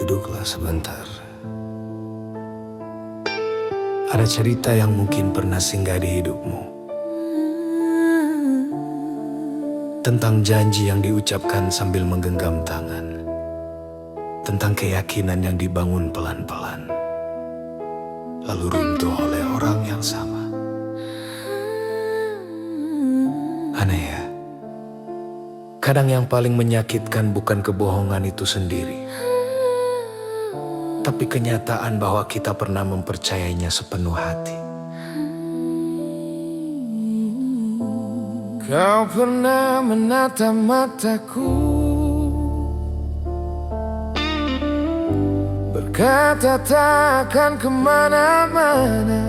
Duduklah sebentar. Ada cerita yang mungkin pernah singgah di hidupmu, tentang janji yang diucapkan sambil menggenggam tangan, tentang keyakinan yang dibangun pelan-pelan, lalu runtuh oleh orang yang sama. Aneh ya, kadang yang paling menyakitkan bukan kebohongan itu sendiri, tapi kenyataan bahwa kita pernah mempercayainya sepenuh hati. Kau pernah menatap mataku, berkata tak akan kemana-mana,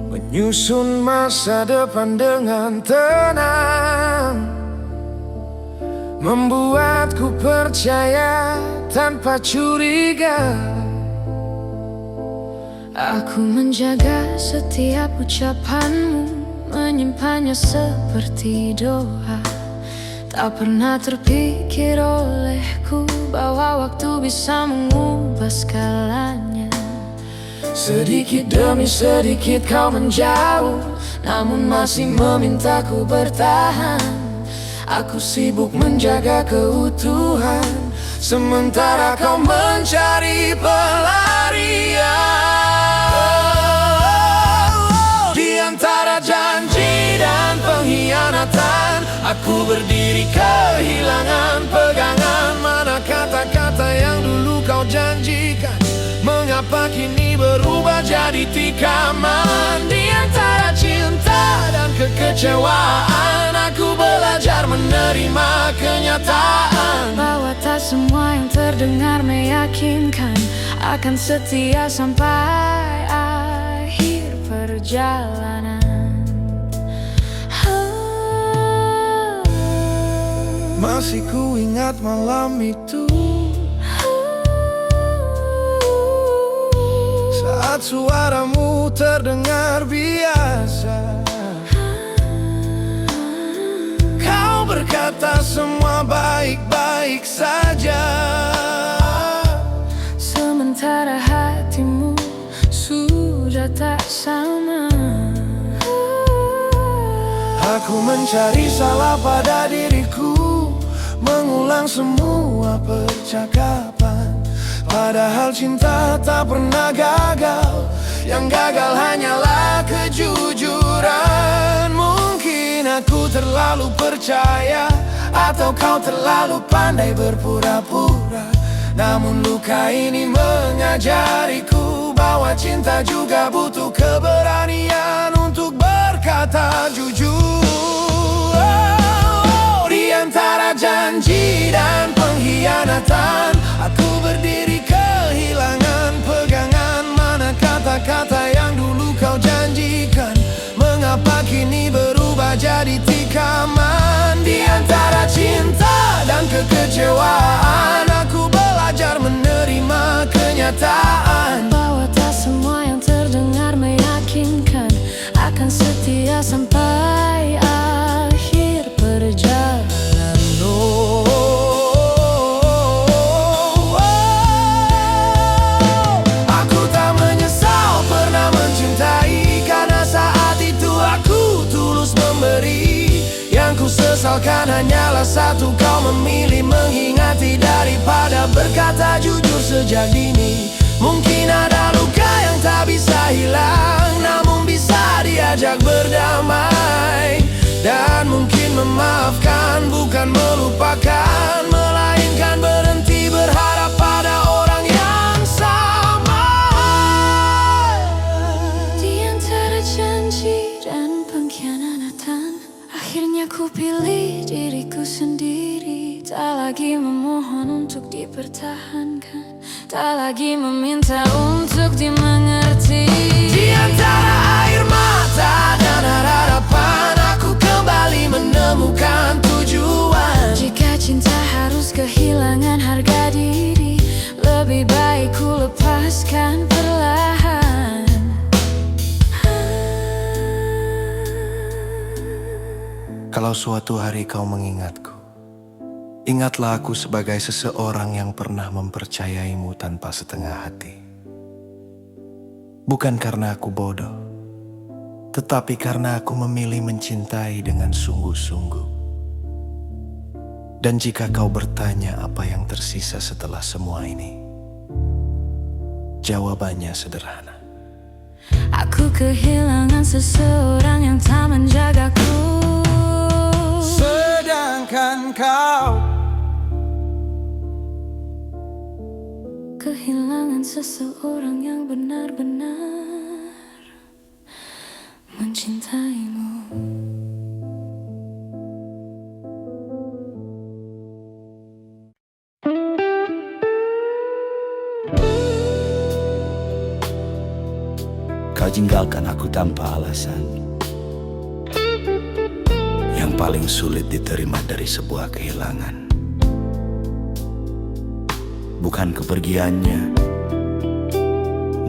menyusun masa depan dengan tenang, membuatku percaya tanpa curiga. Aku menjaga setiap ucapanmu, menyimpannya seperti doa. Tak pernah terpikir olehku bahwa waktu bisa mengubah segalanya. Sedikit demi sedikit kau menjauh, namun masih memintaku bertahan. Aku sibuk menjaga keutuhan, sementara kau mencari pelarian. Di antara janji dan pengkhianatan, aku berdiri kehilangan pegangan. Mana kata-kata yang dulu kau janjikan, mengapa kini berubah jadi tikaman? Di antara cinta dan kekecewaan, aku belajar menerima kenyataan bahwa tak semua yang terdengar meyakinkan akan setia sampai akhir perjalanan. Masih ku ingat malam itu, saat suaramu terdengar biasa. Kau berkata semua baik-baik saja, sementara hatimu sudah tak sama. Aku mencari salah pada diriku, mengulang semua percakapan, padahal cinta tak pernah gagal. Yang gagal hanyalah kejujuran. Mungkin aku terlalu percaya, atau kau terlalu pandai berpura-pura. Namun luka ini mengajariku bahwa cinta juga butuh keberanian untuk berkata jujur. Di antara janji dan pengkhianatan, aku berdiri kehilangan pegangan. Mana kata-kata yang dulu kau janjikan, mengapa kini berubah jadi tikaman? Di antara cinta dan kekecewaan, aku belajar menerima kenyataan bahwa tak semua yang terdengar meyakinkan akan setia sampai akhir perjalanan. Aku tak menyesal pernah mencintai, karena saat itu aku tulus memberi. Yang ku sesalkan hanyalah satu, kau memilih menghingati daripada berkata jujur sejak dini. Mungkin ada luka yang tak bisa hilang, namun bisa diajak berdamai. Dan mungkin memaafkan bukan melupakan, melainkan berhenti berharap pada orang yang sama. Di antara janji dan pengkhianatan, akhirnya ku pilih diriku sendiri. Tak lagi memohon untuk dipertahankan, tak lagi meminta untuk dimengerti. Di antara air mata dan harapan, aku kembali menemukan tujuan. Jika cinta harus kehilangan harga diri, lebih baik ku lepaskan perlahan. Kalau suatu hari kau mengingatku, Ingatlah aku sebagai seseorang yang pernah mempercayaimu tanpa setengah hati. Bukan karena aku bodoh, tetapi karena aku memilih mencintai dengan sungguh-sungguh. Dan jika kau bertanya apa yang tersisa setelah semua ini, jawabannya sederhana. Aku kehilangan seseorang yang tak menjagaku. Sedangkan kau kehilangan seseorang yang benar-benar mencintaimu. Kau tinggalkan aku tanpa alasan. Yang paling sulit diterima dari sebuah kehilangan bukan kepergiannya,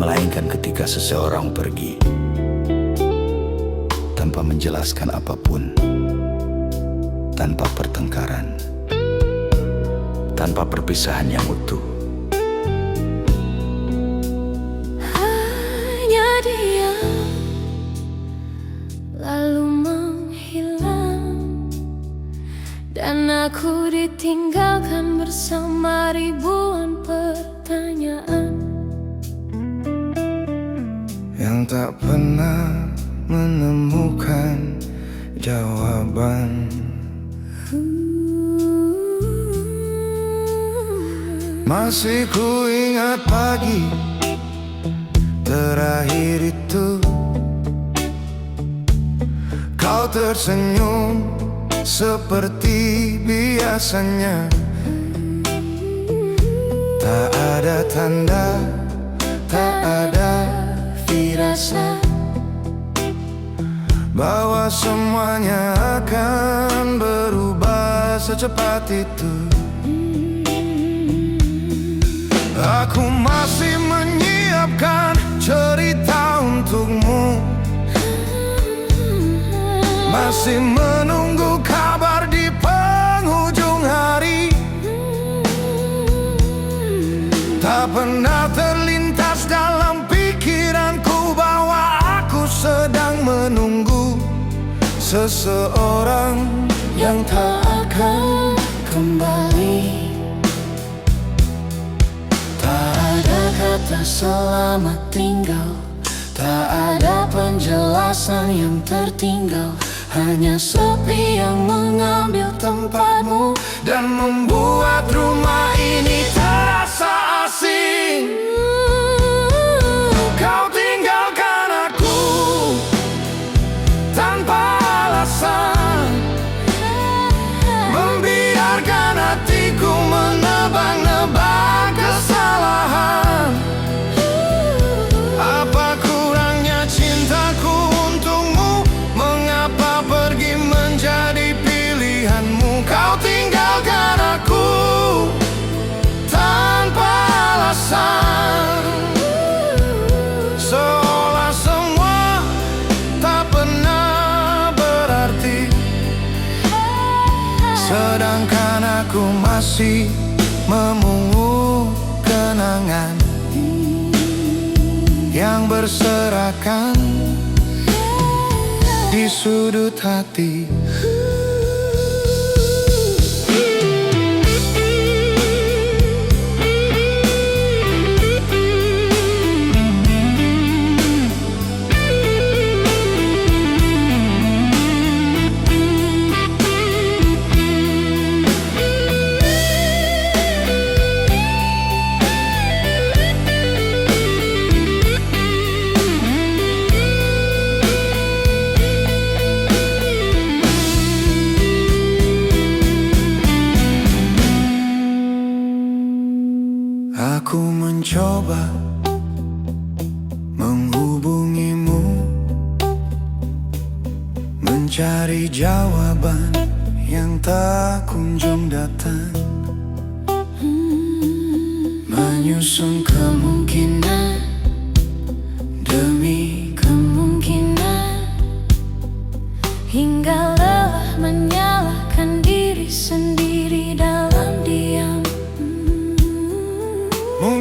melainkan ketika seseorang pergi tanpa menjelaskan apapun, tanpa pertengkaran, tanpa perpisahan yang utuh. Hanya diam, lalu menghilang, dan aku ditinggalkan bersama ribuan pertanyaan yang tak pernah menemukan jawaban. Masih ku ingat pagi terakhir itu, kau tersenyum seperti biasanya. Tak ada tanda, tak ada firasat bahwa semuanya akan berubah secepat itu. Aku masih menyiapkan cerita untukmu, masih menunggu kabar di penghujung hari. Tak pernah terlintas dalam pikiranku bahwa aku sedang menunggu seseorang yang tak akan kembali. Tak ada kata selamat tinggal, tak ada penjelasan yang tertinggal, hanya sepi yang mengambil tempatmu dan membuat rumah ini terasa asing. Kau tinggalkan aku tanpa alasan, membiarkan hatiku menebak-nebak kesalahan. Apa kurangnya cintaku untukmu? Mengapa pergi menjadi pilihanmu? Kau tinggalkan aku tanpa alasan, seolah semua tak pernah berarti. Sedangkan aku masih memungut kenangan yang berserakan di sudut hati. Aku mencoba menghubungimu, mencari jawaban yang tak kunjung datang, menyusun kemungkinan demi kemungkinan, hingga lelah menyalahkan diri sendiri dalam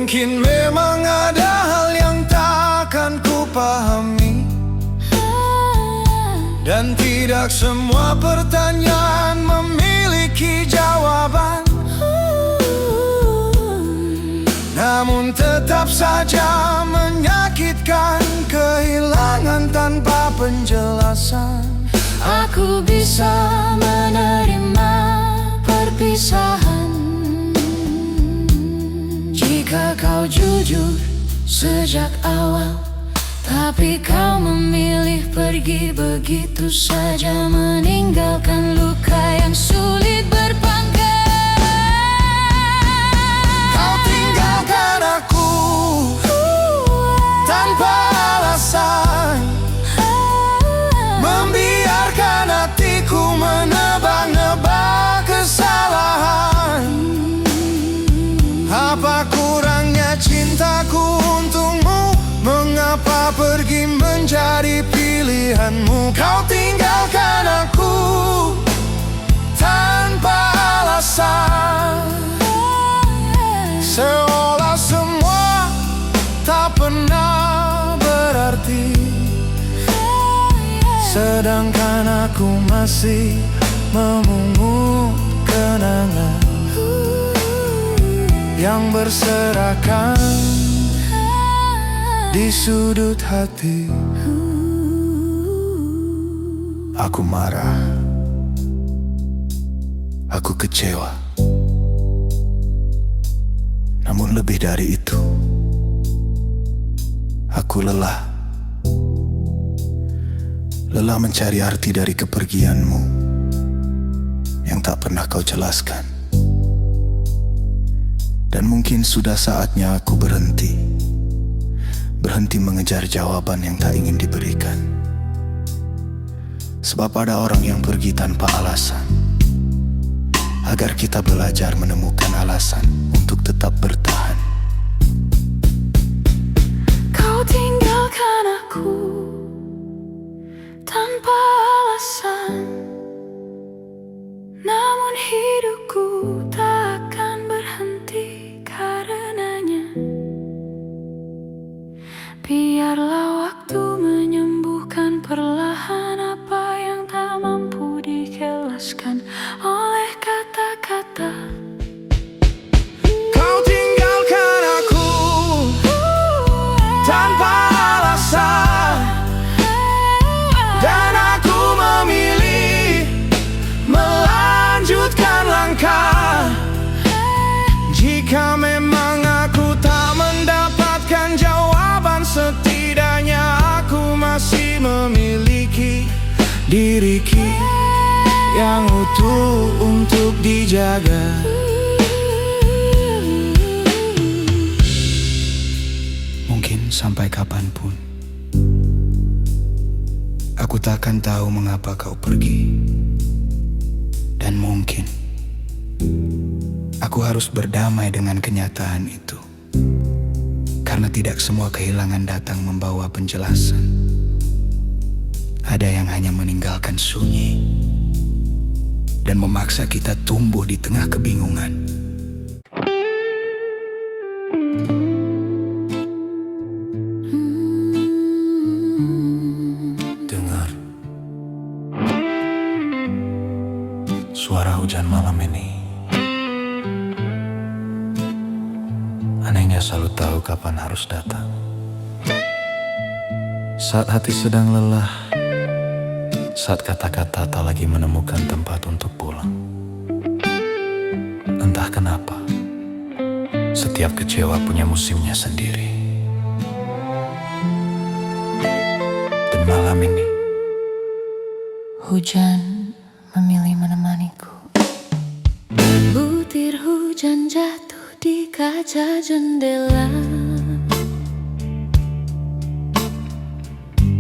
Mungkin memang ada hal yang takkan ku pahami, dan tidak semua pertanyaan memiliki jawaban. Namun tetap saja menyakitkan kehilangan tanpa penjelasan. Aku bisa menerima perpisahan jika kau jujur sejak awal, tapi kau memilih pergi begitu saja, meninggalkan luka yang sulit berpangkat. Kau tinggalkan aku tanpa alasan, membiarkan hatiku menebak-nebak kesalahan. Apa kurangnya cintaku untukmu? Mengapa pergi menjadi pilihanmu? Kau tinggalkan aku tanpa alasan, seolah semua tak pernah berarti, sedangkan aku masih memungut kenangan yang berserakan di sudut hati. Aku marah, aku kecewa, namun lebih dari itu, aku lelah mencari arti dari kepergianmu yang tak pernah kau jelaskan. Dan mungkin sudah saatnya aku berhenti mengejar jawaban yang tak ingin diberikan. Sebab ada orang yang pergi tanpa alasan, agar kita belajar menemukan alasan untuk tetap bertahan. Kau tinggalkan aku tanpa alasan, namun hidupku tak akan berhenti karenanya. Biarlah waktu menyembuhkan perlahan apa yang tak mampu dijelaskan oleh kata-kata. Kau tinggalkan aku tanpa alasan, dan aku memilih melanjutkan langkah. Jika memang aku tak mendapatkan jawaban, setidaknya aku masih memiliki diriku yang utuh untuk dijaga. Mungkin sampai kapanpun aku takkan tahu mengapa kau pergi. Dan mungkin aku harus berdamai dengan kenyataan itu, karena tidak semua kehilangan datang membawa penjelasan. Ada yang hanya meninggalkan sunyi dan memaksa kita tumbuh di tengah kebingungan. Dengar suara hujan malam ini. Anehnya selalu tahu kapan harus datang. Saat hati sedang lelah, saat kata-kata tak lagi menemukan tempat untuk pulang. Entah kenapa, setiap kecewa punya musimnya sendiri. Dan malam ini, Hujan memilih menemaniku. Butir hujan jatuh di kaca jendela,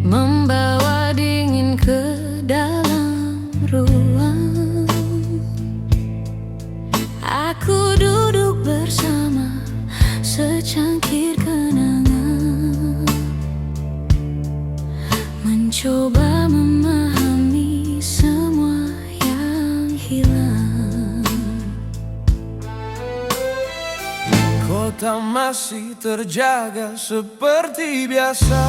membawa dingin ke dalam ruang. Aku duduk bersama secangkir kenangan, mencoba memahami semua yang hilang. tetap masih terjaga seperti biasa.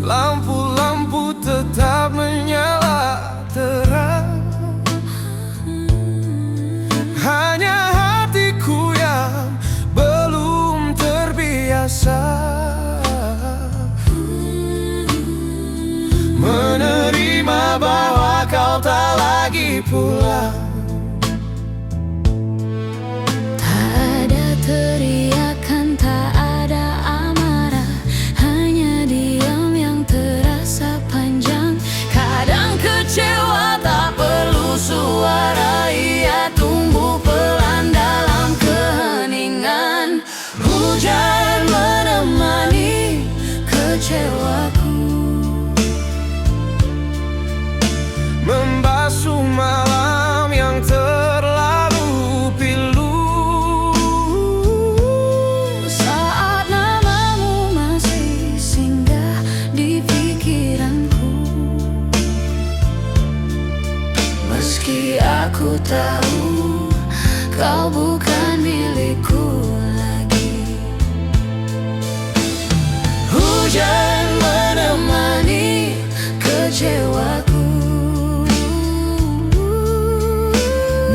Lampu-lampu tetap menyala terang, hanya hatiku yang belum terbiasa menerima bahwa kau tak lagi pulang. Tak ada teriakan, tak ada amarah, hanya diam yang terasa panjang. Kadang kecewa tak perlu suara, ia tumbuh pelan dalam keheningan. Hujan menemani kecewaku, membasuh malam yang terlalu pilu. saat namamu masih singgah di pikiranku. Meski aku tahu kau bukan milikku lagi. Hujan menemani kecewaku,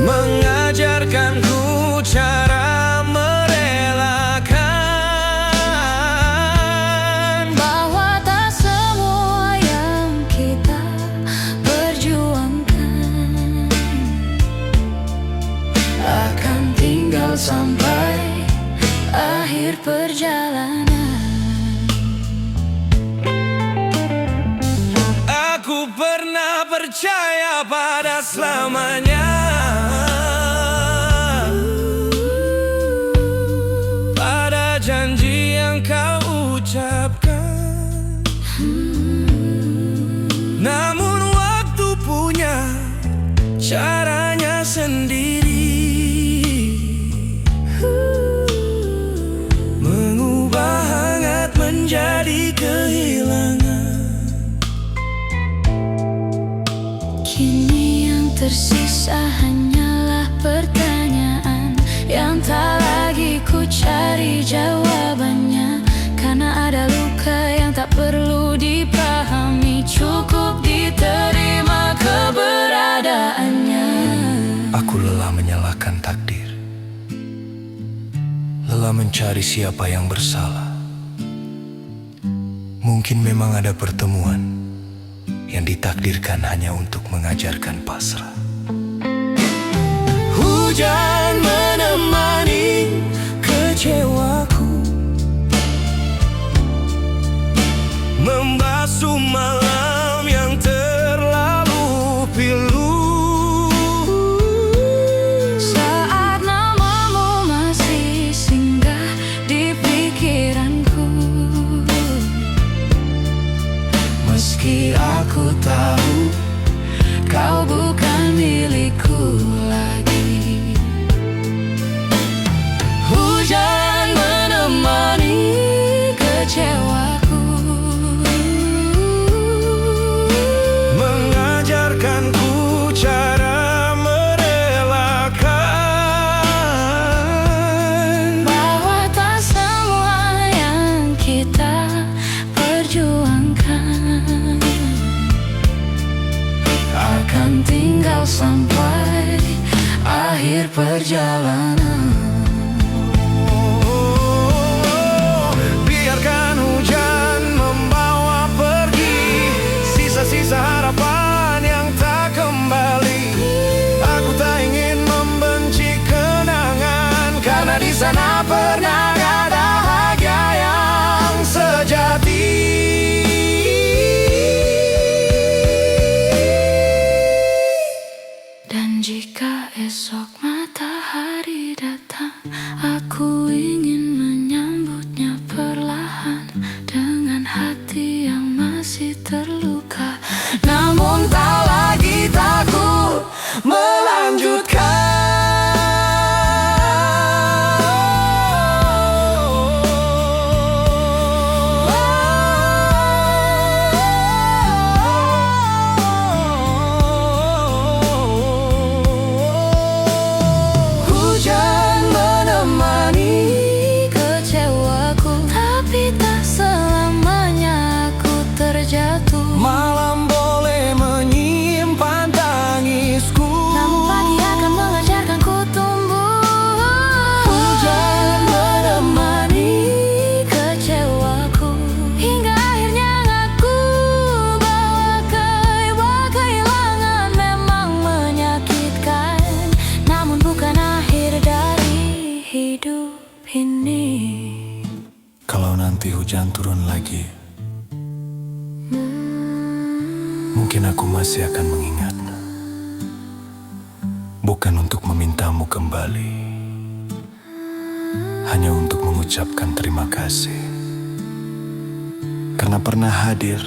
mengajarkanku cara merelakan bahwa tak semua yang kita perjuangkan akan tinggal sampai akhir perjalanan. Aku pernah percaya pada selamanya, pada janji yang kau ucapkan. Namun waktu punya caranya sendiri, mengubah hangat menjadi kehilangan. Kini yang tersisa hanyalah pertanyaan yang tak lagi ku cari jawabannya. Karena ada luka yang tak perlu dipahami, cukup diterima keberadaannya. Aku lelah menyalahkan takdir, lelah mencari siapa yang bersalah. Mungkin memang ada pertemuan yang ditakdirkan hanya untuk mengajarkan pasrah. Hujan menemani kecewaku, membasuh malam yang terlalu pilu. Saat namamu masih singgah di pikiranku. Meski aku tahu kau bukan milikku lagi. Hujan menemani kecewaku, mengajarkanku cara merelakan bahwa tak semua yang kita perjuangkan akan tinggal sampai akhir perjalanan. Biarkan hujan membawa pergi sisa-sisa harapan yang tak kembali. Aku tak ingin membenci kenangan, karena di sana pernah ada bahagia yang sejati. Dan jika esok matahari datang, aku ingin menyambutnya perlahan dengan hati yang masih terluka, namun tak lagi takut melanjutkan. Mungkin aku masih akan mengingat, bukan untuk memintamu kembali, hanya untuk mengucapkan terima kasih. Karena pernah hadir,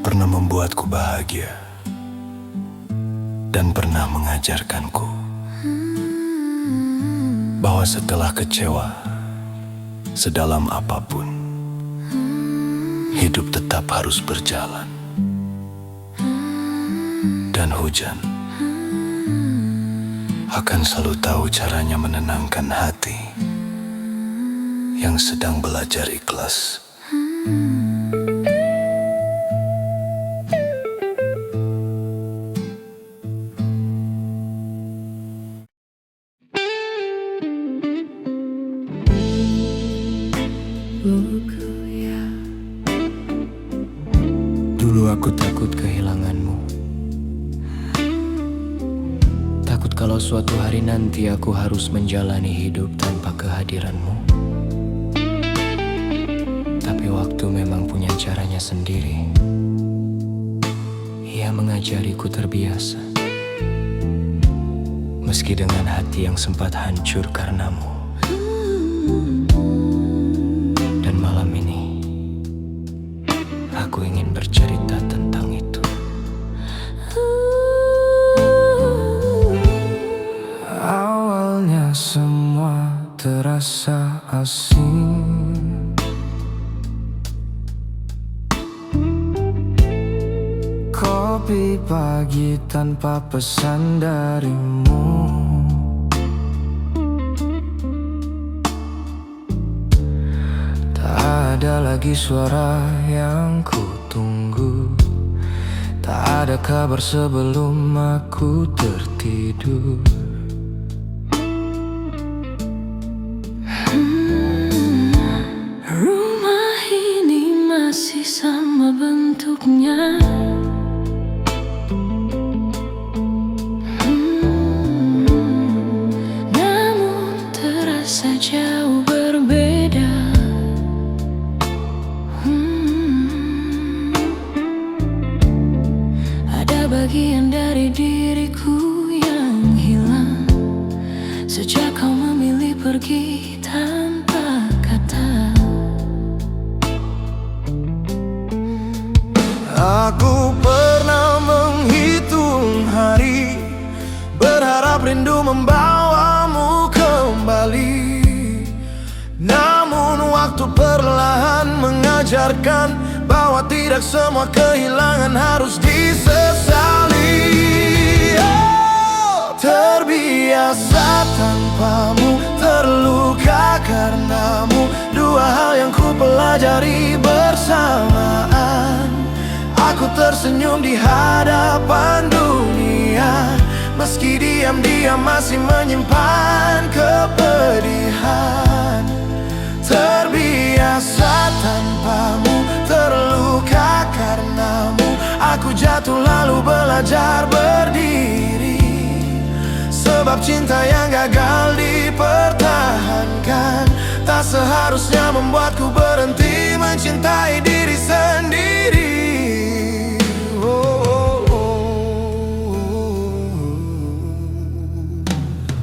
pernah membuatku bahagia, dan pernah mengajarkanku bahwa setelah kecewa, sedalam apapun, hidup tetap harus berjalan. Dan hujan akan selalu tahu caranya menenangkan hati yang sedang belajar ikhlas. Dulu aku takut kehilanganmu. Takut kalau suatu hari nanti aku harus menjalani hidup tanpa kehadiranmu. Tapi waktu memang punya caranya sendiri. Ia mengajariku terbiasa, meski dengan hati yang sempat hancur karenamu. Dan malam ini aku ingin bercerita tentang itu. Awalnya semua terasa asing, kopi pagi tanpa pesan darimu. Tak ada lagi suara yang ku tunggu, tak ada kabar sebelum aku tertidur. Rumah ini masih sama bentuknya. Namun terasa jauh berbeda. Ada bagian dari diriku yang hilang sejak kau memilih pergi tanpa kata. Aku pernah menghitung hari, berharap rindu membawamu kembali. Namun waktu perlahan mengajarkan bahwa tidak semua kehilangan harus disesali. Oh, terbiasa tanpamu, terluka karenamu, dua hal yang ku pelajari bersamaan. Aku tersenyum di hadapan dunia, meski diam-diam masih menyimpan kepedihan. Terbiasa tanpamu, terluka karenamu, aku jatuh lalu belajar berdiri. Sebab cinta yang gagal dipertahankan tak seharusnya membuatku berhenti mencintai diri sendiri.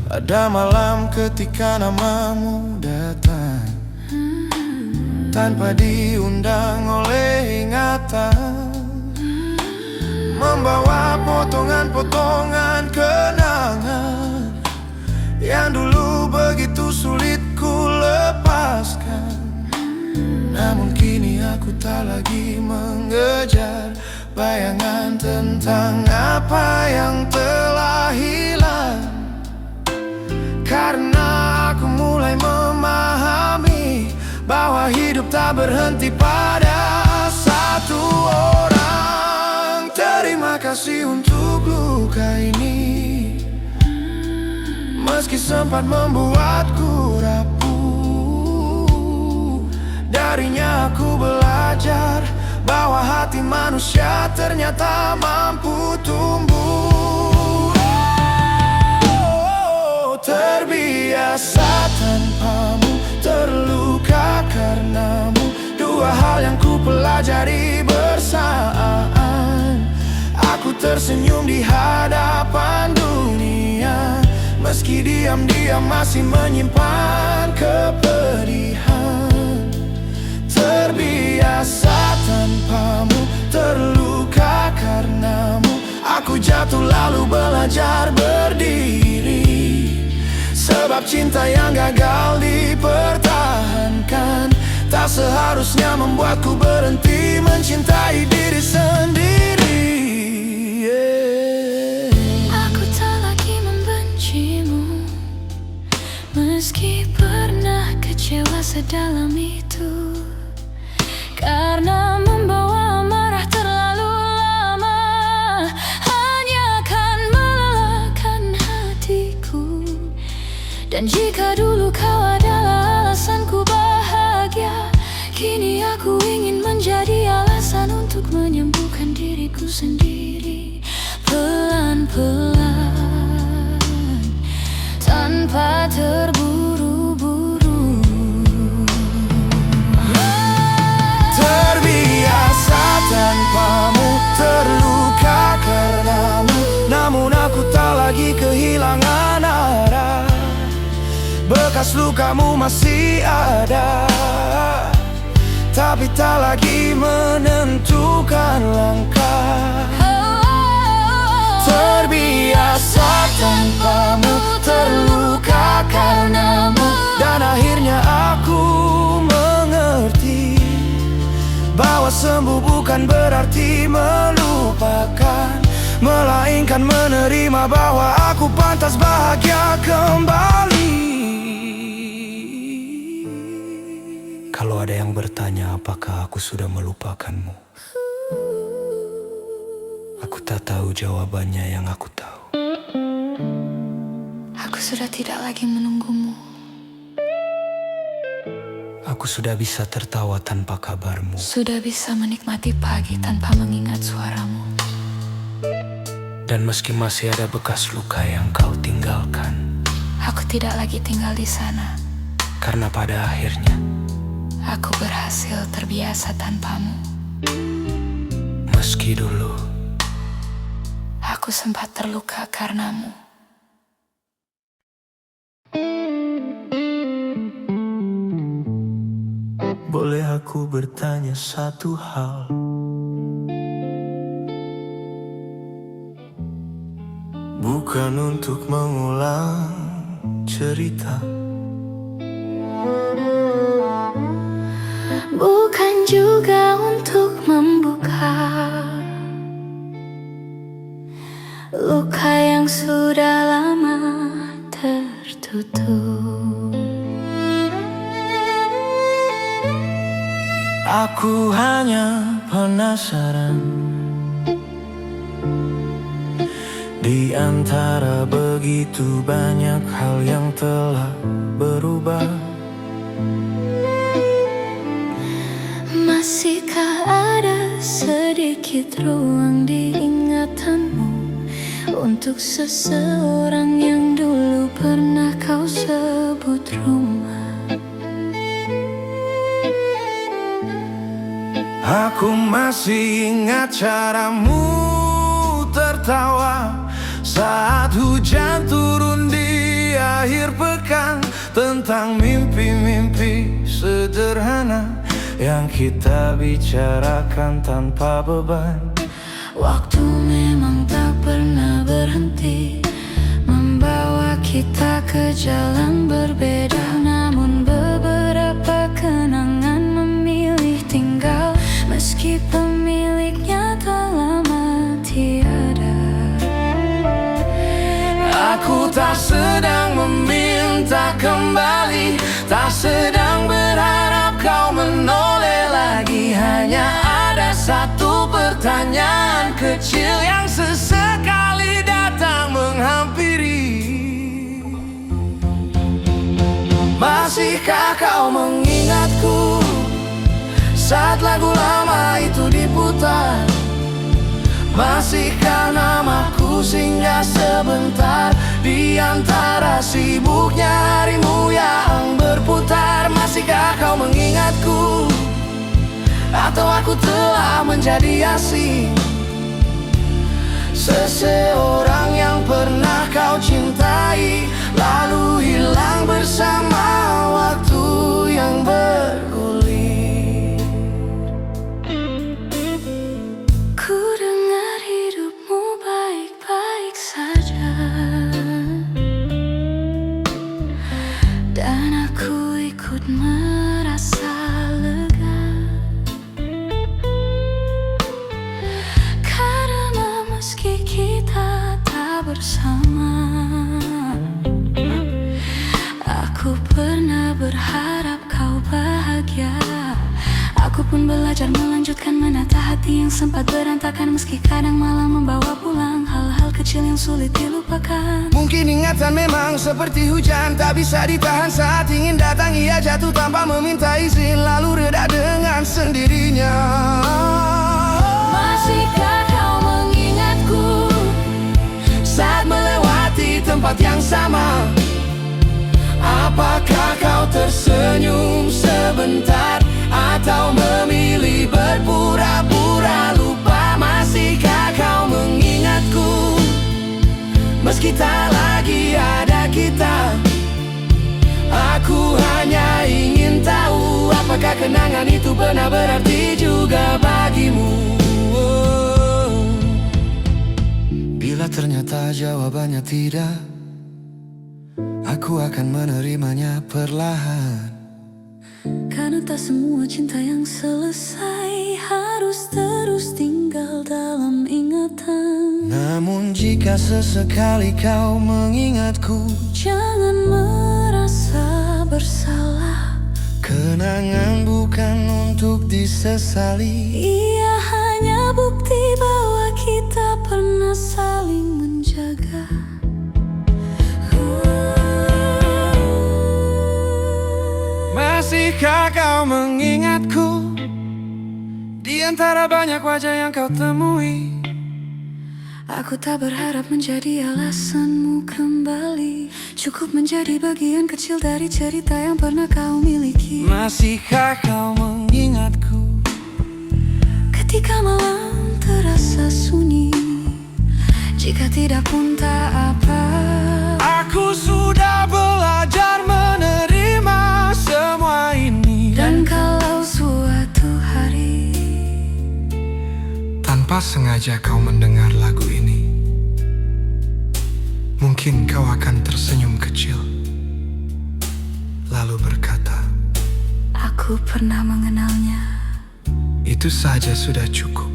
Ada malam ketika namamu datang tanpa diundang oleh ingatan, membawa potongan-potongan kenangan yang dulu begitu sulit ku lepaskan. Namun kini aku tak lagi mengejar bayangan tentang apa yang telah hilang. Karena aku mulai memahami bahwa hidup tak berhenti pada satu orang. Terima kasih untuk luka ini, meski sempat membuatku rapuh. Darinya aku belajar bahwa hati manusia ternyata mampu tumbuh. Terbiasa tanpamu, terluka karenamu, dua hal yang ku pelajari bersama. tersenyum di hadapan dunia, meski diam-diam masih menyimpan kepedihan. Terbiasa tanpamu, terluka karenamu, aku jatuh lalu belajar berdiri. Sebab cinta yang gagal dipertahankan tak seharusnya membuatku berhenti mencintai diri sendiri. Aku tak lagi membencimu, meski pernah kecewa sedalam itu, karena membawa amarah terlalu lama hanya akan melelahkan hatiku. Dan jika dulu kau adalah alasanku bahagia, kini aku ingin menjadi alasan untuk menyembuhkan diriku sendiri. Pelan-pelan, tanpa terburu-buru. Terbiasa tanpamu, terluka karenamu, namun aku tak lagi kehilangan arah. Bekas lukamu masih ada, tapi tak lagi menentukan langkah. Terbiasa tanpamu, terluka karenamu, dan akhirnya aku mengerti bahwa sembuh bukan berarti melupakan, melainkan menerima bahwa aku pantas bahagia kembali. Kalau ada yang bertanya apakah aku sudah melupakanmu, aku tak tahu jawabannya. Yang aku tahu, Aku sudah tidak lagi menunggumu. aku sudah bisa tertawa tanpa kabarmu. Sudah bisa menikmati pagi tanpa mengingat suaramu. Dan meski masih ada bekas luka yang kau tinggalkan, Aku tidak lagi tinggal di sana. karena pada akhirnya Aku berhasil terbiasa tanpamu. meski dulu Aku sempat terluka karenamu. Boleh aku bertanya satu hal? Bukan untuk mengulang cerita, Bukan juga untuk membuka luka yang sudah lama tertutup. aku hanya penasaran. Di antara begitu banyak hal yang telah berubah, Masihkah ada sedikit ruang di ingatanmu untuk seseorang yang dulu pernah kau sebut rumah? aku masih ingat caramu tertawa saat hujan turun di akhir pekan, tentang mimpi-mimpi sederhana yang kita bicarakan tanpa beban. Waktu memang tak pernah berhenti membawa kita ke jalan berbeda, namun beberapa kenangan memilih tinggal meski pemiliknya tak lama tiada. Aku tak sedang meminta kembali, tak sedang berharap kau menoleh lagi. Hanya ada satu pertanyaan kecil yang sesekali datang menghampiri. Masihkah kau mengingatku saat lagu lama itu diputar? Masihkah namaku singgah sebentar di antara sibuknya harimu yang berputar? Masihkah kau mengingatku, atau aku telah menjadi asing? Seseorang yang pernah kau cintai lalu hilang bersama waktu yang bergulir. Ku dengar hidupmu baik-baik saja, dan aku ikut merasa lega, karena meski kita tak bersama, aku pernah berharap kau bahagia. Aku pun belajar melanjutkan menata hati yang sempat berantakan, meski kadang malah membawa pulang hal-hal kecil yang sulit dilupakan. Mungkin ingatan memang seperti hujan, tak bisa ditahan saat ingin datang. Ia jatuh tanpa meminta izin, lalu reda dengan sendirinya. Masihkah kau mengingatku Saat melewati tempat yang sama, apakah kau tersenyum sebentar atau memilih berpura-pura lupa? Masihkah kau mengingatku meski tak lagi ada kita? Aku hanya ingin tahu, apakah kenangan itu benar berarti juga bagimu? Bila ternyata jawabannya tidak, aku akan menerimanya perlahan. Karena tak semua cinta yang selesai harus terus tinggal dalam ingatan. Namun jika sesekali kau mengingatku, Jangan merasa bersalah, kenangan bukan untuk disesali. ia hanya bukti bahwa kita pernah saling menjaga. Masihkah kau mengingatku di antara banyak wajah yang kau temui? Aku tak berharap menjadi alasanmu kembali, cukup menjadi bagian kecil dari cerita yang pernah kau miliki. Masihkah kau mengingatku Ketika malam terasa sunyi, jika tidak pun tak apa. Aku sudah belajar menerima semua ini. Dan kalau suatu hari Tanpa sengaja kau mendengar lagu ini, mungkin kau akan tersenyum kecil, lalu berkata, aku pernah mengenalnya. itu saja sudah cukup.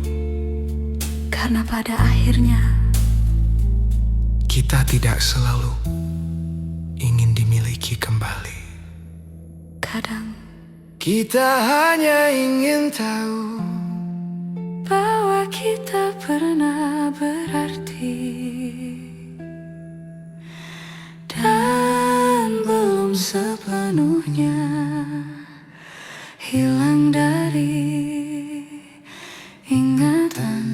Karena pada akhirnya Kita tidak selalu ingin dimiliki kembali. kadang kita hanya ingin tahu bahwa kita pernah berarti, dan belum sepenuhnya hilang dari ingatan.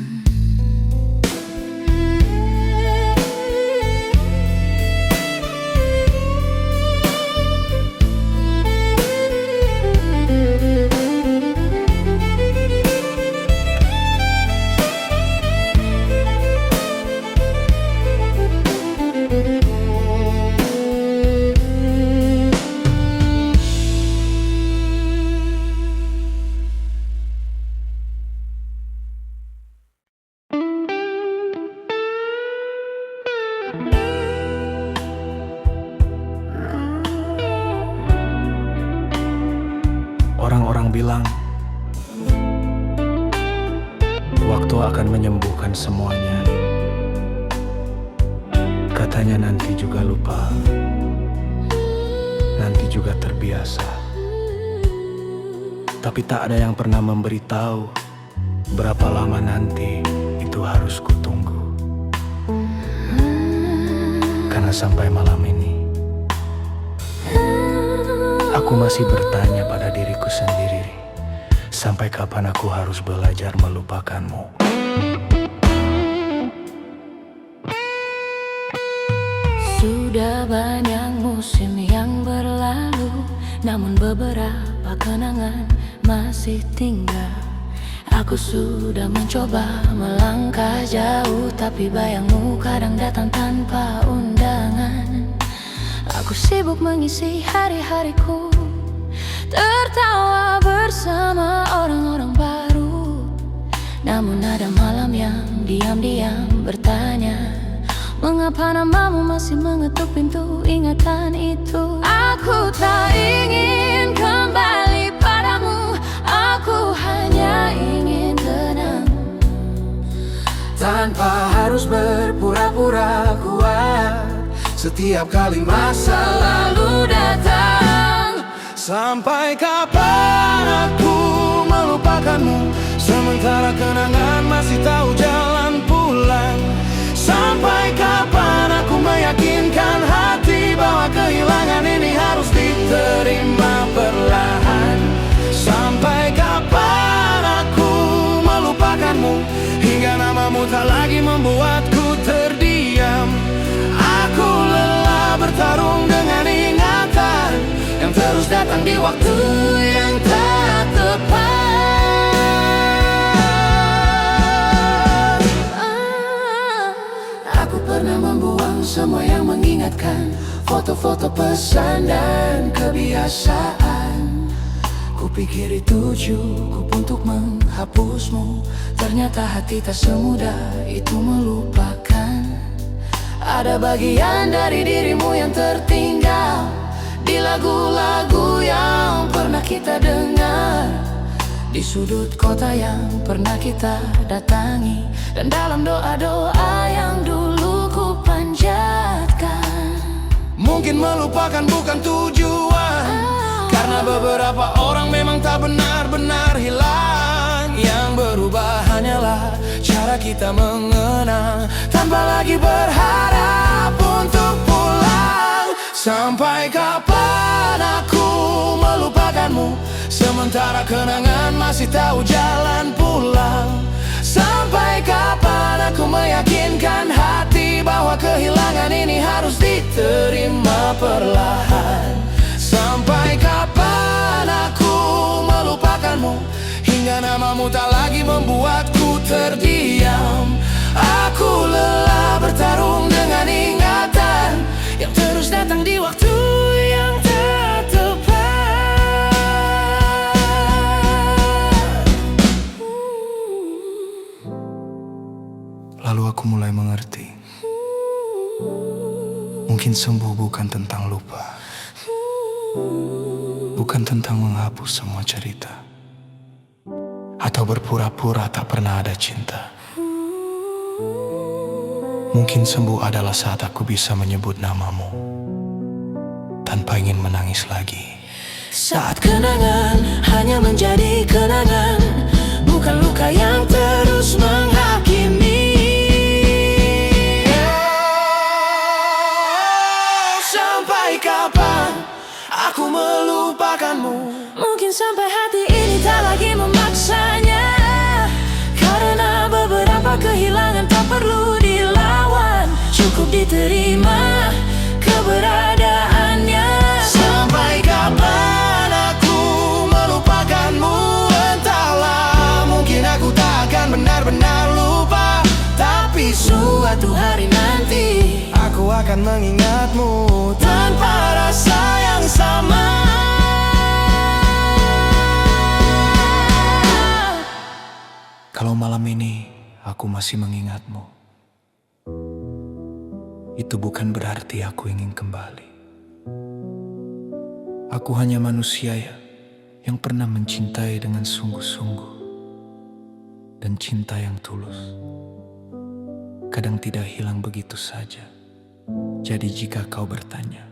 Orang-orang bilang waktu akan menyembuhkan semuanya. Katanya nanti juga lupa, nanti juga terbiasa. Tapi tak ada yang pernah memberitahu berapa lama nanti itu harus kutunggu. Karena sampai malam ini aku masih bertanya pada diriku sendiri, sampai kapan aku harus belajar melupakanmu? Sudah banyak musim yang berlalu, namun beberapa kenangan masih tinggal. Aku Aku sudah mencoba melangkah jauh, tapi bayangmu kadang datang tanpa undangan. Aku sibuk mengisi hari-hariku, tertawa bersama orang-orang baru. Namun ada malam yang diam-diam bertanya, mengapa namamu masih mengetuk pintu ingatan itu? Aku tak ingin kembali padamu, aku hanya ingin tenang, tanpa harus berpura-pura kuat. Setiap kali masa lalu datang, sampai kapan aku melupakanmu, sementara kenangan masih tahu jalan pulang. Sampai kapan aku meyakinkan hati bahwa kehilangan ini harus diterima perlahan. Sampai kapan aku melupakanmu, hingga namamu tak lagi membuatku terdiam. Aku lelah bertarung dengan ingatan yang terus datang di waktu yang tak tepat. Aku pernah membuang semua yang mengingatkan, foto-foto pesan dan kebiasaan. Kupikir itu cukup untuk menghapusmu, ternyata hati tak semudah itu melupakan. Ada bagian dari dirimu yang tertinggal di lagu-lagu yang pernah kita dengar, di sudut kota yang pernah kita datangi, dan dalam doa-doa yang dulu ku panjatkan. Mungkin melupakan bukan tujuan, karena beberapa orang memang tak benar-benar hilang. Yang berubah hanyalah cara kita mengenang, tanpa lagi berharap untuk pulang. Sampai kapan aku melupakanmu, sementara kenangan masih tahu jalan pulang. Sampai kapan aku meyakinkan hati bahwa kehilangan ini harus diterima perlahan. Sampai kapan aku melupakanmu, hingga namamu tak lagi membuatku terdiam. Aku lelah bertarung dengan ingatan yang terus datang di waktu yang tak tepat. Lalu aku mulai mengerti, mungkin sembuh bukan tentang lupa, bukan tentang menghapus semua cerita, atau berpura-pura tak pernah ada cinta. Mungkin sembuh adalah saat aku bisa menyebut namamu tanpa ingin menangis lagi. Saat kenangan hanya menjadi kenangan, bukan luka yang terus menghakimi. Sampai kapan aku melupakanmu? Mungkin sampai hati ini tak lagi memaksanya, karena beberapa kehilangan tak perlu dilawan, cukup diterima keberadaannya. Sampai kapan aku melupakanmu? Entahlah, mungkin aku tak akan benar-benar lupa, tapi suatu hari nanti aku akan mengingatmu tanpa rasa yang sama. Kalau malam ini aku masih mengingatmu, itu bukan berarti aku ingin kembali. Aku hanya manusia yang pernah mencintai dengan sungguh-sungguh, dan cinta yang tulus kadang tidak hilang begitu saja. Jadi jika kau bertanya,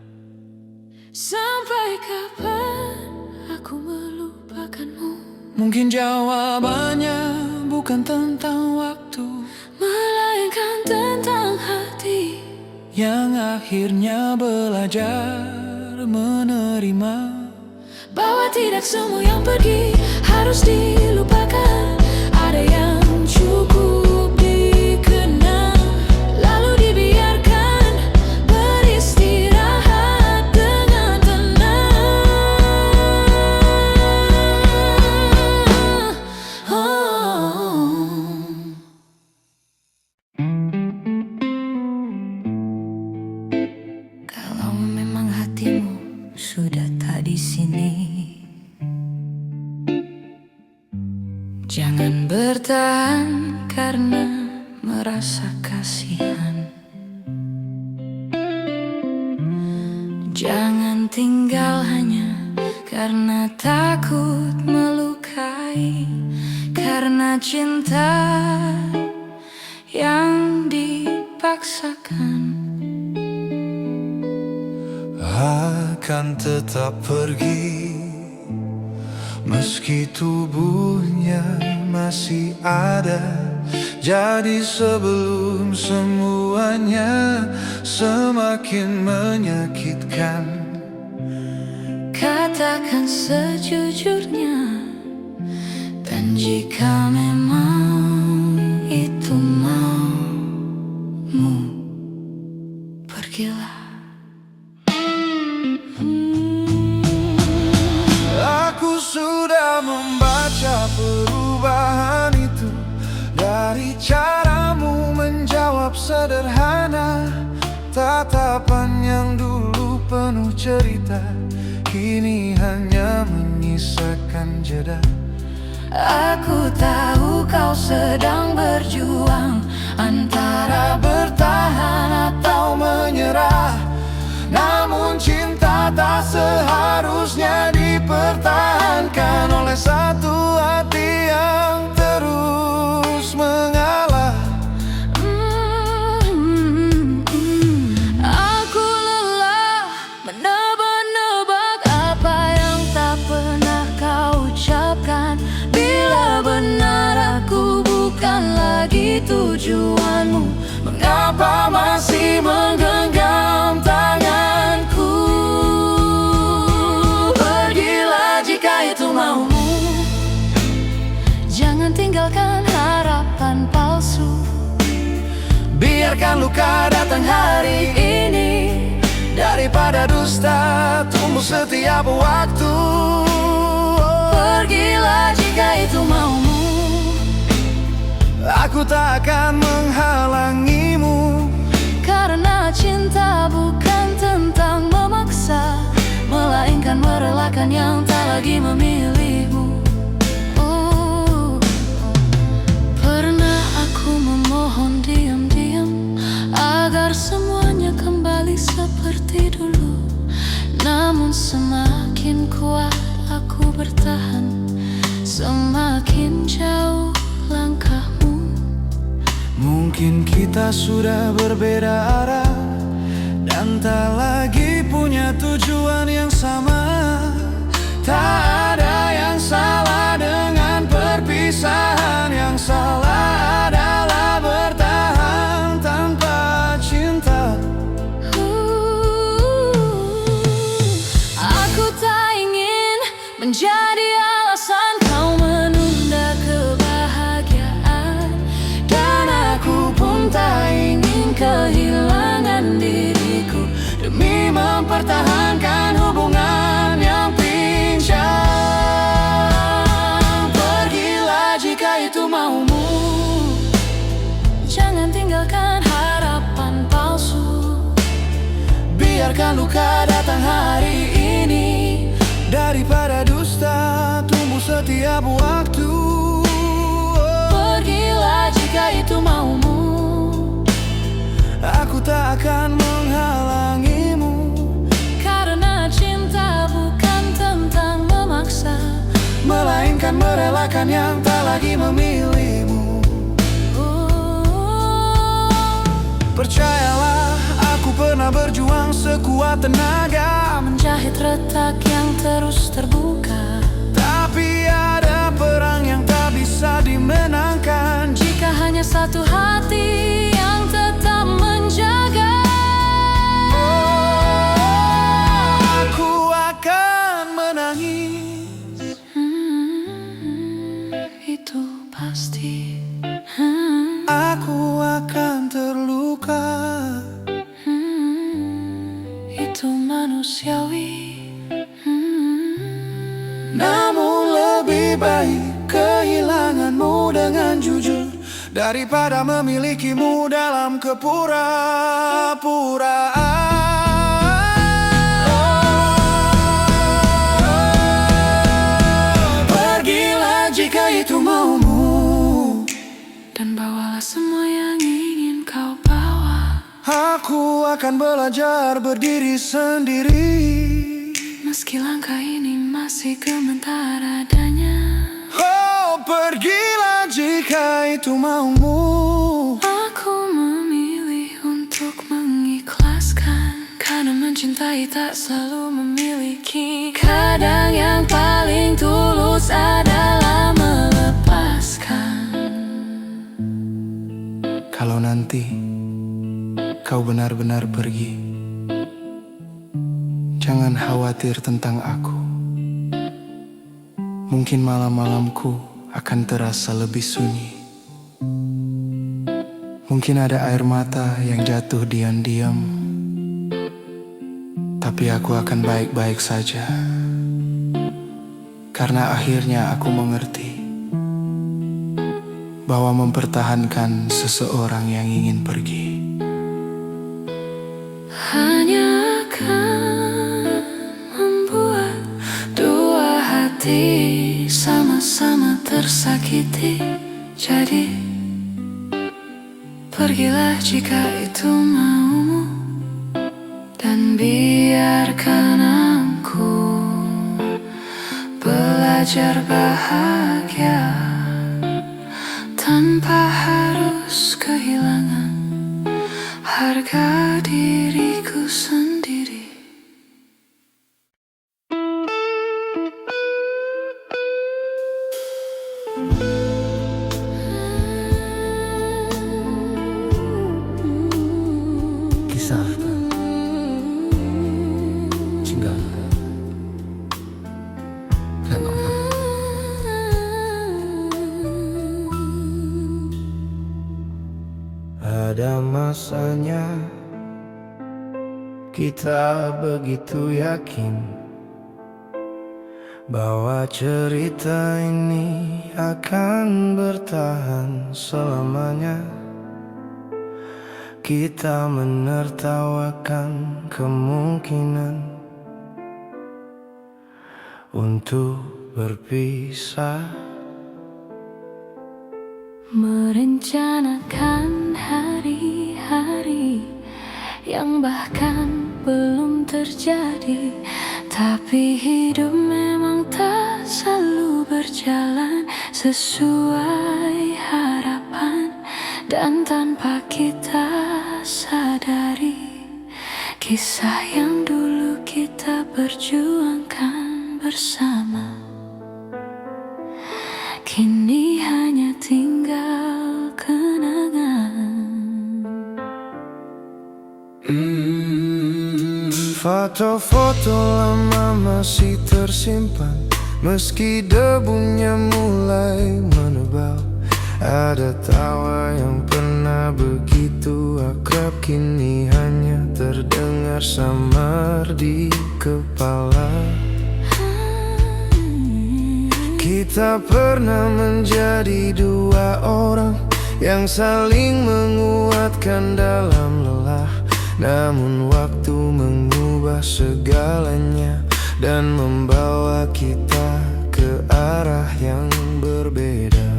sampai kapan aku melupakanmu, mungkin jawabannya bukan tentang waktu, melainkan tentang hati yang akhirnya belajar menerima bahwa tidak semua yang pergi harus dilupakan. Ada yang cukup dikenang, lalu dibiarkan beristirahat dengan tenang. Oh. rasa kasihan. Jangan tinggal hanya karena takut melukai, karena cinta yang dipaksakan akan tetap pergi, meski tubuhnya masih ada. Jadi sebelum semuanya semakin menyakitkan, katakan sejujurnya. Dan jika memang itu maumu, pergilah. Aku sudah membaca perubahan itu dari caramu menjawab sederhana. Tatapan yang dulu penuh cerita kini hanya menyisakan jeda. Aku tahu kau sedang berjuang antara bertahan atau menyerah. Namun cinta tak seharusnya dipertahankan oleh satu hati yang terus mengalah. Aku lelah menebak-nebak apa yang tak pernah kau ucapkan. Bila benar aku bukan lagi tujuanmu, mengapa masih menggenggam tanganku? Pergilah jika itu maumu. Jangan tinggalkan harapan palsu. Biarkan luka datang hari ini, daripada dusta tumbuh setiap waktu. Pergilah jika itu maumu. Aku tak akan menghalangimu, karena cinta bukan tentang memaksa, melainkan merelakan yang tak lagi memilihmu. Pernah aku memohon diam-diam agar semuanya kembali seperti dulu. Namun semakin kuat aku bertahan, semakin jauh langkahmu. mungkin kita sudah berbeda arah dan tak lagi punya tujuan yang sama. Tak ada yang salah dengan perpisahan, yang salah adalah bertahan tanpa cinta. Aku tak ingin menjadi alasan kau menunda kebahagiaan, Dan aku pun tak ingin kehilangan diriku demi mempertahankan hubungan yang pincang. Pergilah jika itu maumu. jangan tinggalkan harapan palsu. Biarkan luka datang hari ini, daripada dusta tumbuh setiap waktu. Pergilah jika itu maumu. Aku tak akan menghalangimu, Karena cinta bukan tentang memaksa, melainkan merelakan yang tak lagi memilihmu. Percayalah, aku pernah berjuang sekuat tenaga, menjahit retak yang terus terbuka. tapi ada perang yang tak bisa dimenangkan Jika hanya satu hati yang tetap menjaga. Aku akan menangis, Itu pasti. aku akan terluka. Itu manusiawi. Namun lebih baik kehilanganmu dengan jujur daripada memilikimu dalam kepura-puraan. Pergilah jika itu maumu, Dan bawalah semua yang ingin. kau bawa. Aku akan belajar berdiri sendiri, Meski langkah ini masih gemetar adanya. oh pergilah jika itu maumu. Aku memilih untuk mengikhlaskan, karena mencintai tak selalu memiliki. Kadang yang paling tulus adalah melepaskan. Kalau nanti kau benar-benar pergi, jangan khawatir tentang aku. Mungkin malam-malamku akan terasa lebih sunyi. Mungkin ada air mata yang jatuh diam-diam, tapi aku akan baik-baik saja. Karena akhirnya aku mengerti bahwa mempertahankan seseorang yang ingin pergi Hanya akan membuat dua hati sama-sama tersakiti. Jadi pergilah jika itu maumu, dan biarkan aku belajar bahagia tanpa harus kehilangan harga diriku sendiri. Kisahkan, tinggalkan, renungkan. Ada masanya kita begitu yakin bahwa cerita ini akan bertahan selamanya. Kita menertawakan kemungkinan untuk berpisah. Merencanakan hari-hari yang bahkan belum terjadi, tapi hidup memang tak selalu berjalan sesuai harapan. Dan tanpa kita sadari, kisah yang dulu kita perjuangkan bersama kini hanya tinggal kenangan. Foto-foto lama masih tersimpan, meski debunya mulai menebal. Ada tawa yang pernah begitu akrab, kini hanya terdengar samar di kepala. Kita pernah menjadi dua orang yang saling menguatkan dalam lelah. Namun waktu mengubah segalanya dan membawa kita ke arah yang berbeda.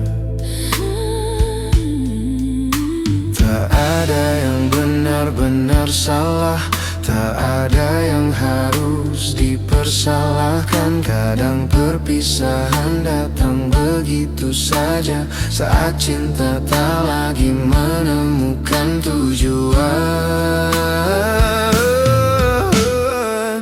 Tak ada yang benar-benar salah, tak ada yang harus dipersalahkan. Kadang perpisahan datang begitu saja, saat cinta tak lagi menemukan tujuan.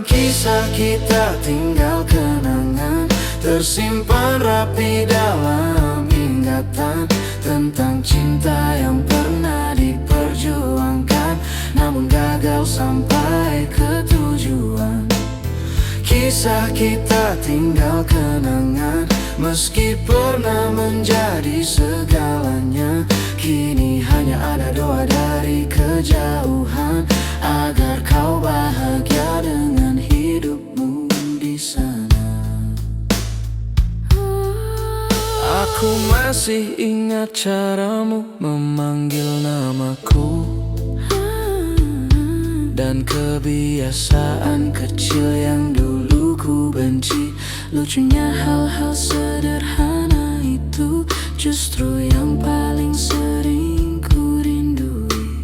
Kisah kita tinggal kenangan, tersimpan rapi dalam ingatan, tentang cinta yang pernah diperjuangkan, namun gagal sampai ke tujuan. Kisah kita tinggal kenangan, meski pernah menjadi segalanya. Kini hanya ada doa dari kejauhan, agar kau bahagia dengan hidupmu di sana. Aku masih ingat caramu memanggil namaku, dan kebiasaan kecil yang dulu ku benci. Lucunya hal-hal sederhana itu justru yang paling sering ku rindui.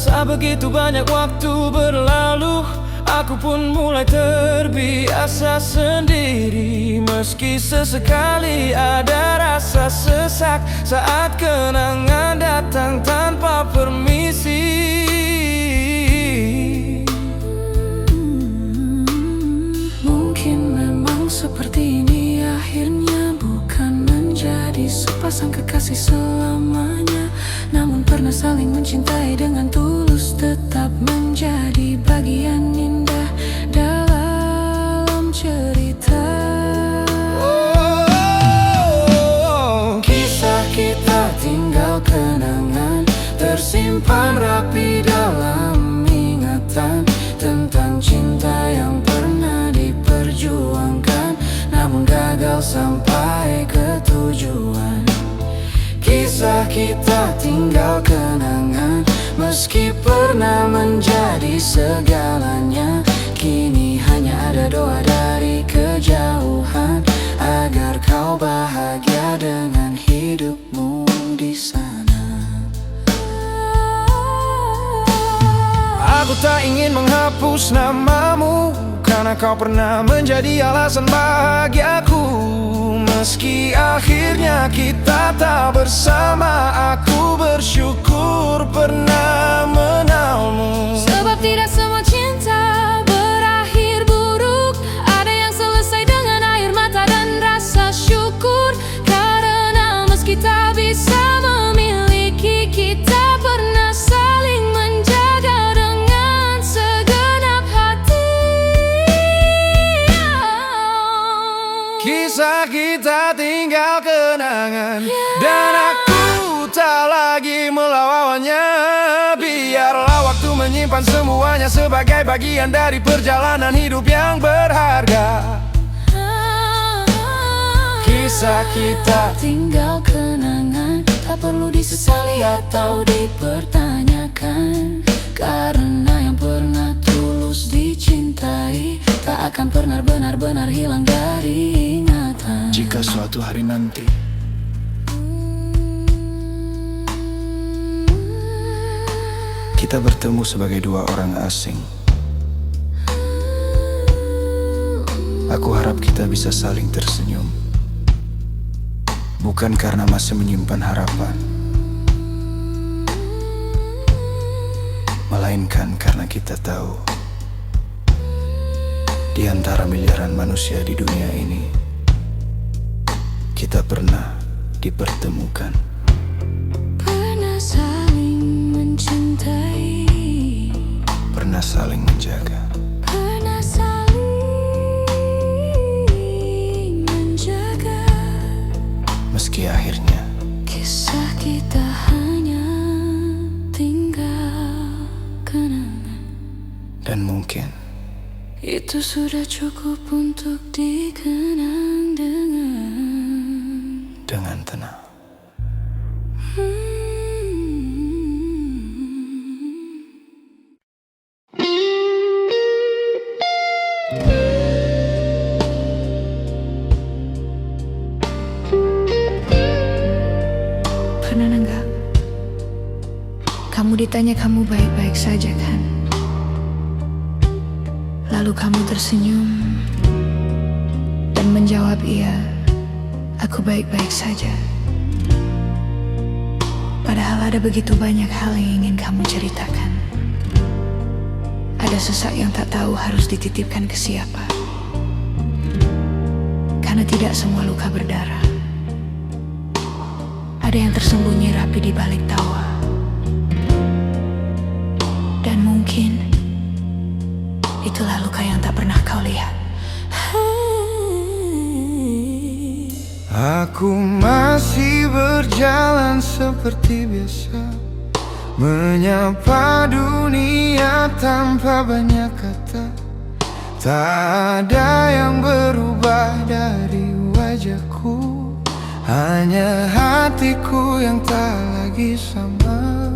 Merasa begitu banyak waktu berlalu, aku pun mulai terbiasa sendiri. Meski sesekali ada rasa sesak saat kenangan datang tanpa permisi. Mungkin memang seperti ini akhirnya, bukan menjadi sepasang kekasih selamanya, namun pernah saling mencintai dengan tulus, tetap menjadi bagian indah dalam cerita. Kisah kita tinggal kenangan, tersimpan rapi dalam ingatan, tentang cinta yang pernah diperjuangkan, namun gagal sampai ke tujuan. Kisah kita tinggal kenangan, meski pernah menjadi segalanya, kini hanya ada doa dari kejauhan, agar kau bahagia dengan hidupmu di sana. Aku tak ingin menghapus namamu, karena kau pernah menjadi alasan bahagiaku. Meski akhirnya kita tak bersama, aku bersyukur pernah mengenalmu. Sebab tidak semua cinta berakhir buruk, ada yang selesai dengan air mata dan rasa syukur. Karena meski tak bisa memiliki, kita pernah saling menjaga dengan segenap hati. Kisah kita tinggal kenangan, dan aku tak lagi melawannya. Biarlah waktu menyimpan semuanya sebagai bagian dari perjalanan hidup yang berharga. Kisah kita tinggal kenangan, tak perlu disesali atau dipertanyakan, karena yang pernah tulus dicintai tak akan pernah benar-benar hilang dari ingatan. Jika suatu hari nanti kita bertemu sebagai dua orang asing, aku harap kita bisa saling tersenyum, bukan karena masih menyimpan harapan, melainkan karena kita tahu di antara miliaran manusia di dunia ini, kita pernah dipertemukan. Pernah saling mencintai, Pernah saling menjaga. pernah saling menjaga. Meski akhirnya Kisah kita hanya tinggal kenangan, dan mungkin itu sudah cukup untuk dikenang dengan tenang. Pernah enggak kamu ditanya kamu baik-baik saja kan? Lalu kamu tersenyum dan menjawab iya, aku baik-baik saja. Padahal ada begitu banyak hal yang ingin kamu ceritakan. Ada sesak yang tak tahu harus dititipkan ke siapa, karena tidak semua luka berdarah. Ada yang tersembunyi rapi di balik tawa, dan mungkin itulah luka yang tak pernah kau lihat. Aku masih berjalan seperti biasa, menyapa dunia tanpa banyak kata. Tak ada yang berubah dari wajahku, hanya hatiku yang tak lagi sama.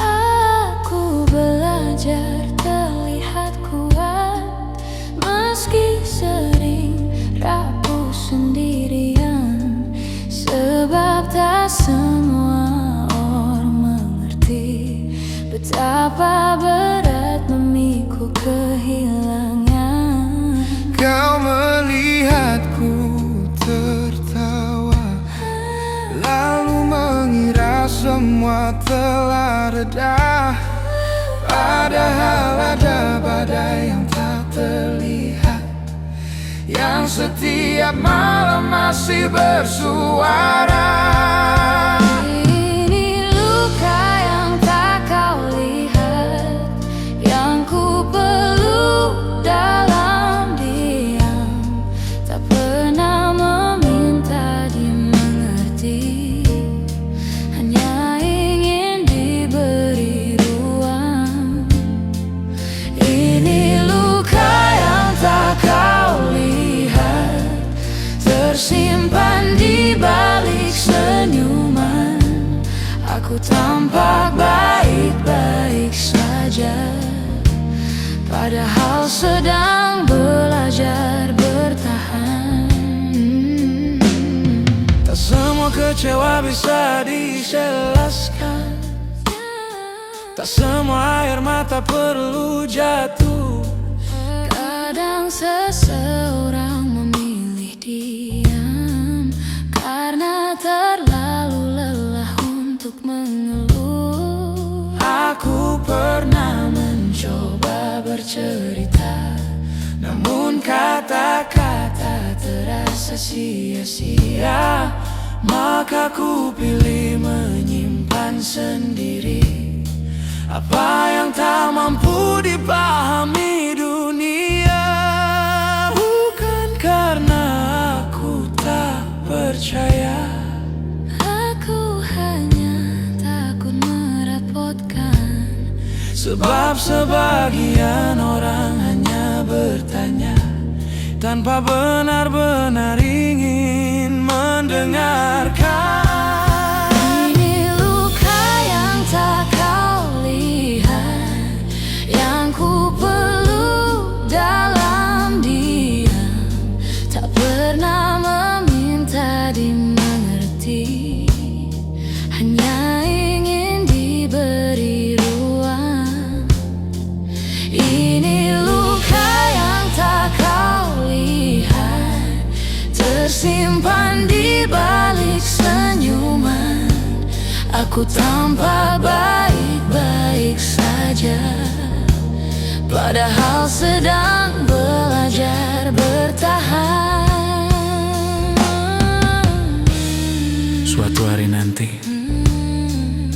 Aku belajar terlihat kuat, meski sering rapuh sendirian. Sebab tak semua orang mengerti Betapa berat memikul kehilangan. Kau melihatku tertawa, lalu mengira semua telah reda. Padahal ada badai yang tak terlihat, yang setiap malam masih bersuara. Ini luka yang tak kau lihat, yang ku peluk dalam diam. Tak pernah meminta dimengerti, hanya ingin diberi ruang. Ini luka yang tak kau lihat, tersimpan di balik senyuman. Aku tampak baik-baik saja, padahal sedang belajar bertahan. Tak semua kecewa bisa dijelaskan, tak semua air mata perlu jatuh. Kadang seseorang memilih diam karena terlalu lelah untuk mengeluh. Aku pernah mencoba bercerita, namun kata-kata terasa sia-sia. Maka ku pilih menyimpan sendiri apa yang tak mampu dipahami dunia. Bukan karena aku tak percaya, Aku hanya takut merepotkan. sebab sebagian orang hanya bertanya tanpa benar-benar ingin mendengarkan. Ini luka yang tak kau lihat, yang ku peluk dalam diam. Tak pernah meminta dimengerti, hanya ingin diberi ruang. Ini luka yang tak kau lihat, tersimpan di balik senyuman. Aku tampak baik-baik saja, padahal sedang belajar bertahan. Suatu hari nanti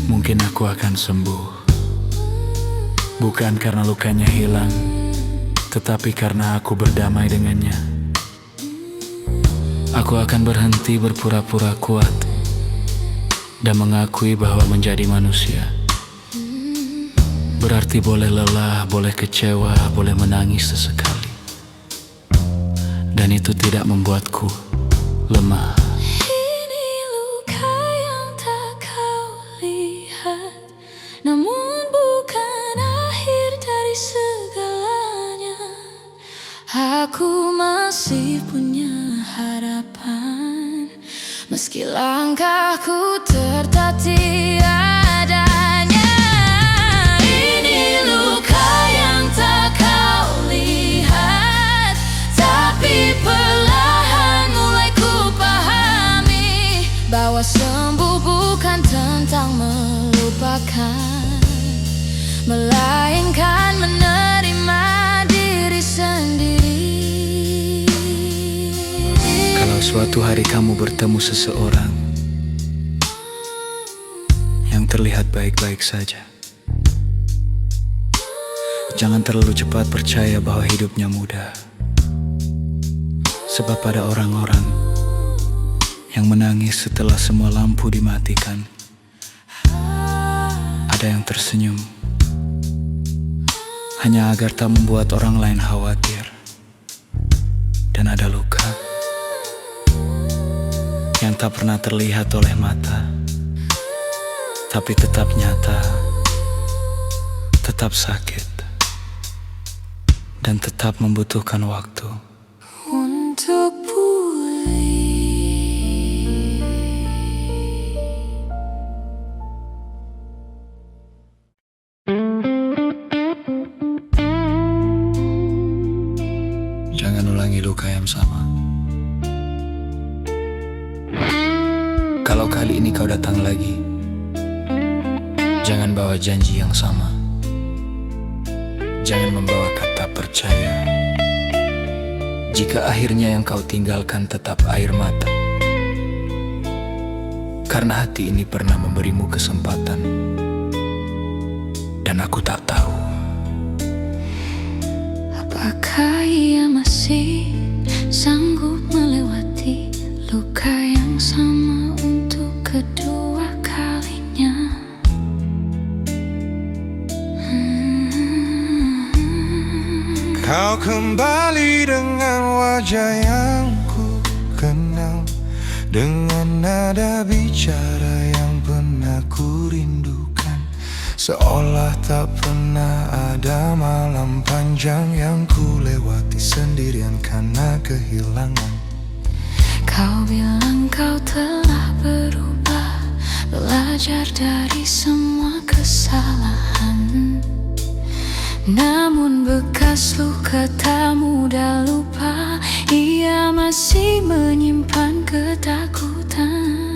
mungkin aku akan sembuh, bukan karena lukanya hilang, tetapi karena aku berdamai dengannya. Aku akan berhenti berpura-pura kuat dan mengakui bahwa menjadi manusia berarti boleh lelah, boleh kecewa, boleh menangis sesekali. Dan itu tidak membuatku lemah. Ini luka yang tak kau lihat, namun bukan akhir dari segalanya. Aku masih punya harapan, meski langkahku tertatih adanya. Ini luka yang tak kau lihat, tapi perlahan mulai ku pahami bahwa sembuh bukan tentang melupakan, melainkan menerima diri sendiri. Kalau suatu hari kamu bertemu seseorang yang terlihat baik-baik saja, jangan terlalu cepat percaya bahwa hidupnya mudah. Sebab ada orang-orang yang menangis setelah semua lampu dimatikan. Ada yang tersenyum hanya agar tak membuat orang lain khawatir. Dan ada luka yang tak pernah terlihat oleh mata, tapi tetap nyata, tetap sakit, dan tetap membutuhkan waktu untuk pulih. Kalau kali ini kau datang lagi, jangan bawa janji yang sama. Jangan membawa kata percaya. Jika akhirnya yang kau tinggalkan tetap air mata, karena hati ini pernah memberimu kesempatan, dan aku tak tahu apakah ia masih sanggup melewati luka yang sama untuk kedua kalinya. Kau kembali dengan wajah yang ku kenal, dengan nada bicara yang pernah ku rindukan. Seolah tak pernah ada malam panjang yang ku lewati sendirian karena kehilangan. Kau bilang kau telah berubah, belajar dari semua kesalahan. Namun bekas luka tak mudah lupa, ia masih menyimpan ketakutan.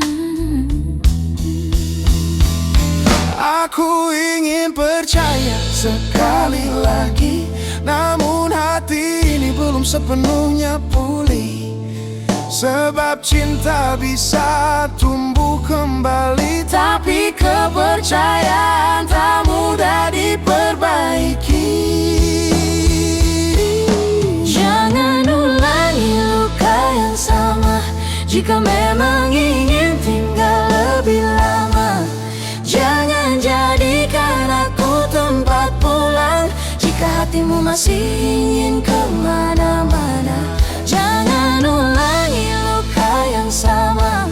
Aku ingin percaya sekali lagi, namun hati ini belum sepenuhnya pulih. Sebab cinta bisa tumbuh kembali, tapi kepercayaan tak mudah diperbaiki. Jangan ulangi luka yang sama, jika memang ingin tinggal lebih lama. Jangan jadikan aku tempat pulang, jika hatimu masih ingin kemana-mana. Jangan ulangi luka yang sama,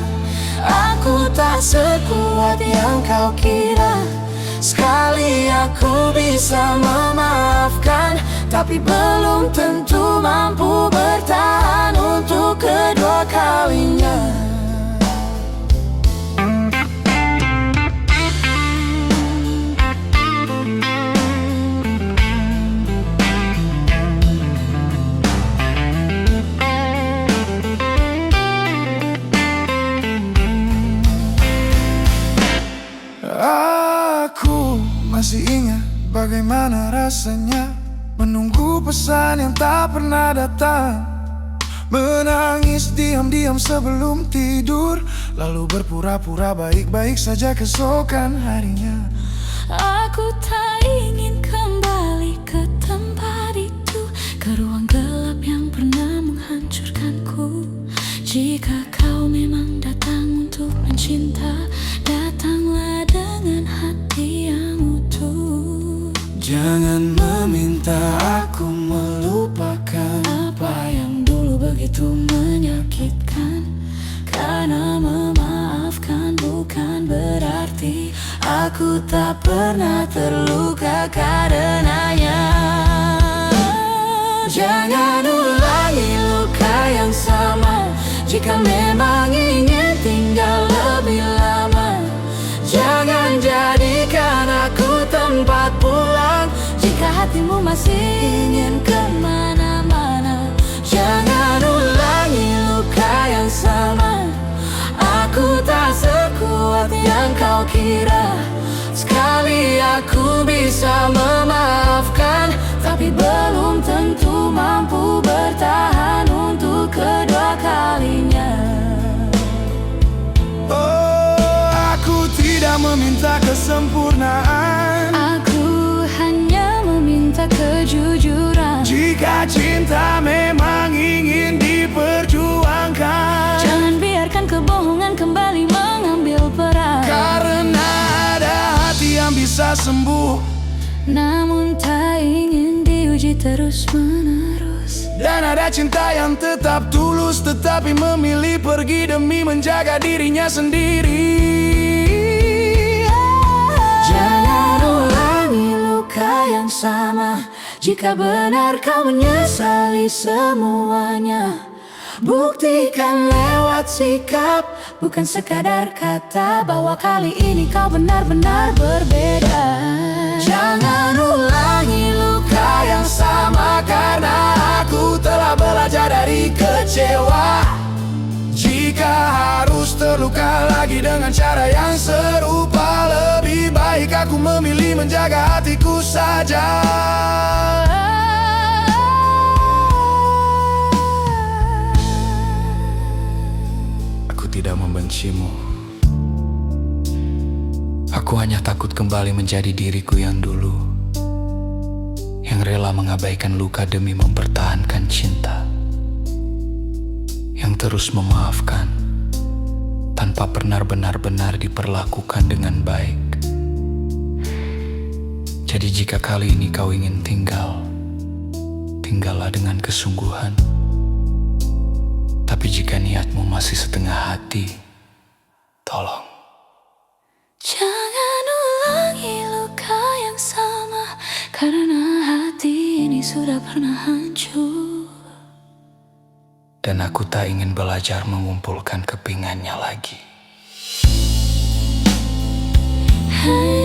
aku tak sekuat yang kau kira. Sekali aku bisa memaafkan, tapi belum tentu mampu bertahan untuk kedua kalinya. Aku masih ingat bagaimana rasanya menunggu pesan yang tak pernah datang, menangis diam-diam sebelum tidur, lalu berpura-pura baik-baik saja keesokan harinya. Aku tak ingin kembali ke tempat itu, ke ruang gelap yang pernah menghancurkanku. Jika kau memang datang untuk mencinta, datanglah dengan hati yang utuh. Jangan meminta aku melupakan Apa yang dulu begitu menyakitkan, karena memaafkan bukan berarti aku tak pernah terluka karenanya. Jangan ulangi luka yang sama, jika memang ingin tinggal lebih lama. Jangan jadikan aku tempat pulang, Jika hatimu masih ingin kemana-mana. jangan ulangi luka yang sama, aku tak sekuat yang kau kira. Sekali aku bisa memaafkan, tapi belum tentu mampu bertahan untuk kedua kalinya. Oh, aku tidak meminta kesempurnaan, Aku hanya meminta kejujuran. jika cinta memang ingin diperjuangkan. Jangan biarkan kebohongan kembali mengambil peran. Karena ada hati yang bisa sembuh, Namun tak ingin diuji terus-menerus. dan ada cinta yang tetap tulus, tetapi memilih pergi demi menjaga dirinya sendiri. Jangan ulangi luka yang sama, jika benar kau menyesali semuanya. Buktikan lewat sikap, Bukan sekadar kata bahwa kali ini kau benar-benar berbeda. jangan ulangi luka yang sama, karena aku telah belajar dari kecewa. Jika harus terluka lagi dengan cara yang serupa. Lebih baik aku memilih menjaga hatiku saja. Aku tidak membencimu. Aku hanya takut kembali menjadi diriku yang dulu, yang rela mengabaikan luka demi mempertahankan cinta, yang terus memaafkan tanpa pernah benar-benar diperlakukan dengan baik. Jadi jika kali ini kau ingin tinggal, tinggallah dengan kesungguhan. Tapi jika niatmu masih setengah hati, tolong Jangan ulangi luka yang sama, karena hati ini sudah pernah hancur. dan aku tak ingin belajar mengumpulkan kepingannya lagi. Hai